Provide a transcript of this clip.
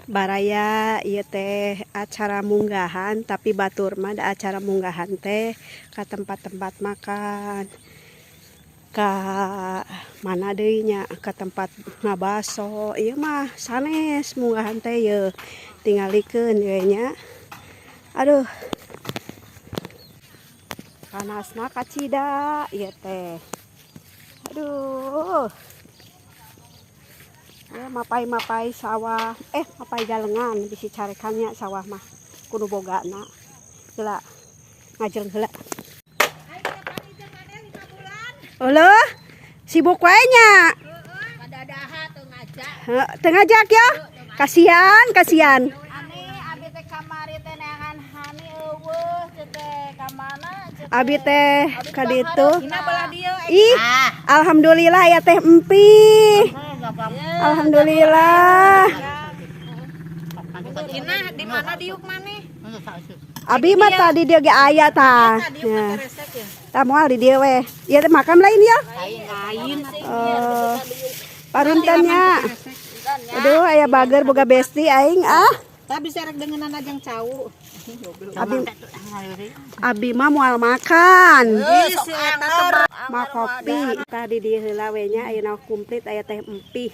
baraya ieu teh acara munggahan, tapi batur mah da acara munggahan teh ka tempat-tempat makan, ka mana deui nya, ka tempat ngabaso. Ieu mah sanes munggahan teh yeuh tingalikeun we nya. Aduh, panasna kacida ieu teh. Aduh, ya mapai-mapai sawah, mapai galengan bisi carekannya sawah mah kudu bogana. Heula ngajeng heula. Heuh, sibuk wae nya. Kadadaha teu ngajak. Teu ngajak ya? Kasihan. Ani abi teh kamari teh neangan hani eueuh teh ka mana? Abi teh ka ditu. Dina belah dieu. Ih, alhamdulillah ya teh empih. Alhamdulillah. Dina di mana diuk maneh? Abi mah tadi dia ge aya tah. Ya. Tah moal di dieu we. Ieu teh makam lain ya? Lain. Paruntennya. Aduh, aya bager boga besti aing Tah bisa rek dengenan ajang cau. Abi mah moal makan. Mah kopi. Tadi di heula we nya ayeuna komplit aya teh empih.